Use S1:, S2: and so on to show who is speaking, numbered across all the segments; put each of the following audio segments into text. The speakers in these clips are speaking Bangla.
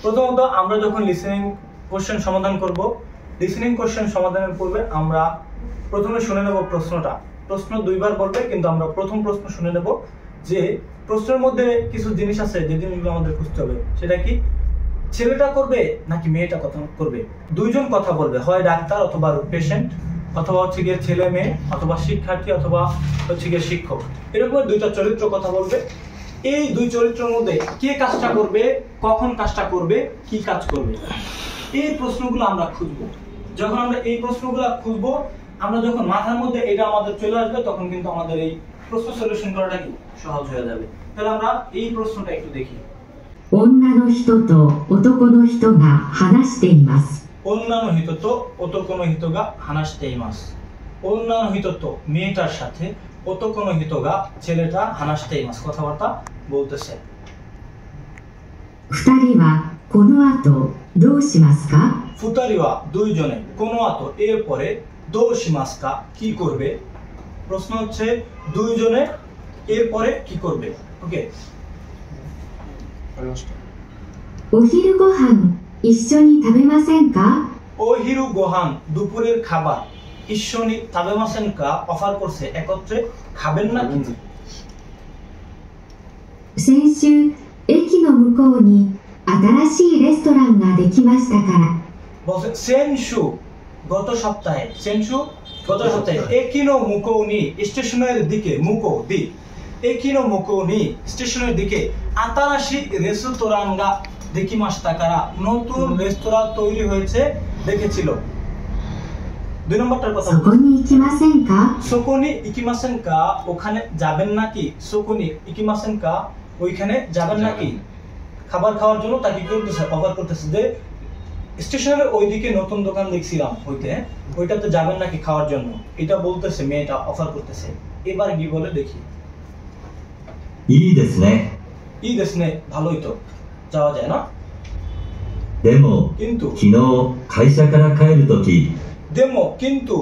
S1: প্রথমত আমরা যখন লিসেনিং কোশ্চেন সমাধান করব, লিসেনিং কোশ্চেন সমাধানের পূর্বে আমরা প্রথমে শুনে নেব প্রশ্নটা। প্রশ্ন দুইবার বলবে, কিন্তু আমরা প্রথম প্রশ্ন শুনে নেব যে প্রশ্নের মধ্যে কিছু জিনিস আছে যে জিনিসগুলো আমাদের খুঁজতে হবে। সেটা কি, ছেলেটা করবে নাকি মেয়েটা কথা করবে? দুইজন কথা বলবে, হয় ডাক্তার অথবা পেশেন্ট, অথবা হচ্ছে গিয়ে ছেলে মেয়ে, অথবা শিক্ষার্থী, অথবা হচ্ছে গিয়ে শিক্ষক। এরকম দুইটা চরিত্র কথা বলবে। এই দুই চরিত্রের মধ্যে কে কাজটা করবে, কখন কাজটা করবে, কি কাজ করবে, এই প্রশ্নগুলো আমরা খুঁজবো। যখন আমরা এই প্রশ্নগুলো খুঁজবো, আমরা যখন মাথার মধ্যে এটা আমাদের চলে আসবে, তখন কিন্তু আমাদের এই প্রশ্ন সলিউশন করাটা কি সহজ হয়ে যাবে। তাহলে আমরা এই প্রশ্নটা একটু দেখি।
S2: 女の人と男の人が話しています。
S1: 女の人と男の人が話しています。女の人とমেয়েটার সাথে男の人がছেলেটা話しています。কথাবার্তা বলতেছে।
S2: 二人はこの後どうしますか？
S1: 二人はদুইজনেこの後এর পরেどうしますかকি করবে। প্রশ্ন হচ্ছে দুইজনে এর পরে কি করবে। ওকে,
S2: お昼ご飯一緒に食べませんか？
S1: お昼ご飯দুপুরের খাবার一緒に食べませんかঅফার করছে, একত্রে খাবেন না কিন্তু।
S2: 先週駅の向こうに新しいレストランができましたから。
S1: বলছে সেনশু গত সপ্তাহে, সেনশু গত সপ্তাহে, একিনো মুকৌনি স্টেশনের দিকে, মুকো দি, একিনো মুকৌনি স্টেশনের দিকে আতারাশি রেস্তোরাঁ দেখিমাশতা কারা নতুন রেস্তোরাঁ তৈরি হয়েছে দেখেছিল। দুই নম্বরটার কথা,
S2: そこに行きませんか？
S1: সোকোনি ইকিমাসেন কা ওখানে যাবেন নাকি। সোকোনি ইকিমাসেন কা ওইখানে যাবেন নাকি, খাবার খাওয়ার জন্য তাকে কি করতেছে, অফার করতেছে যে স্টেশনের ওইদিকে নতুন দোকান দেখছিলাম হইতে, ওইটাতে যাবেন নাকি খাওয়ার জন্য, এটা বলতেছে মেয়েটা, অফার করতেছে। এবার কি বলে দেখি।
S3: いいですね。
S1: いいですねভালোই তো, যাওয়া যায় না।
S3: でも
S1: কিন্তু
S3: 昨日会社から帰るとき
S1: দেমো কিন্তু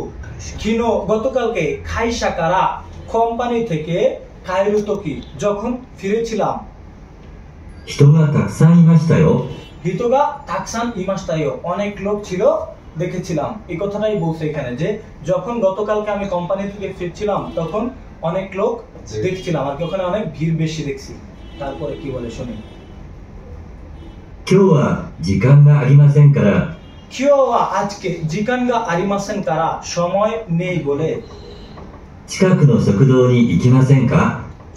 S1: কিনো গতকালকে খাইসা কারা কোম্পানি থেকে কায়রু তোকি যখন ফিরেছিলাম
S3: 人がたくさんいましたよ。
S1: হিতোগা তাকসান ইমাস্তাইও অনেক লোক ছিল দেখেছিলাম। এই কথাটাই বলছে এখানে যে যখন গতকালকে আমি কোম্পানি থেকে ফিরছিলাম তখন অনেক লোক দেখছিলাম, আর কি ওখানে অনেক ভিড় বেশি দেখছি। তারপরে কি বলে শুনি।
S3: 今日は時間がありませんから
S1: কিওয়া আজকে জিকানগা আরিমাসেন কারা সময় নেই বলে
S3: 近くの食堂に行きませんか？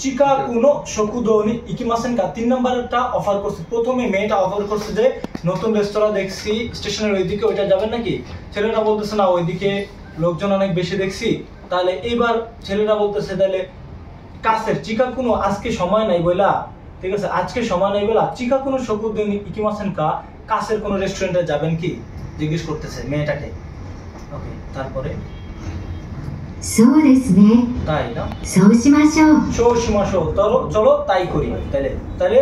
S1: চিকাকুনো শকুদোনি ইকিমাসেন কা। 3 নম্বরটা অফার করছে, প্রথমে মেয়েটা অফার করছে যে নতুন রেস্তোরাঁ দেখছি স্টেশনের ওইদিকে, ওইটা যাবেন নাকি। ছেলেটা বলতেছে না, ওইদিকে লোকজন অনেক বেশি দেখছি। তাহলে এবার ছেলেটা বলতেছে তাহলে কাছের চিকাকুনো আজকে সময় নাই বলা, ঠিক আছে, আজকে সময় নাই বলা চিকাকুনো শকুদোনি ইকিমাসেন কা, কাছের কোনো রেস্টুরেন্টে যাবেন কি জিজ্ঞেস করতেছে মেয়েটাকে। ওকে, তারপরে
S2: そうですね。
S1: তাই না,
S2: そうしましょう。
S1: শোশিমাশো চলো চলো তাই করি। তাহলে তাহলে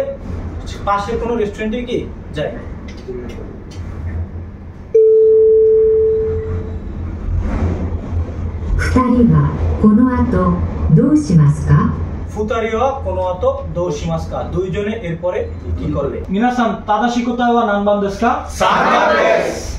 S1: পাশের কোনো রেস্টুরেন্টে কি যাই।
S2: 二人はこの後どうしますか？
S1: ফুতারিওয়া কোনো আতো দোশিমাসকা দুইজনে এরপরে কি করবে। মিনাসান তাদাশি কোতাওয়া নানবান দেশকা সাকা দেশ।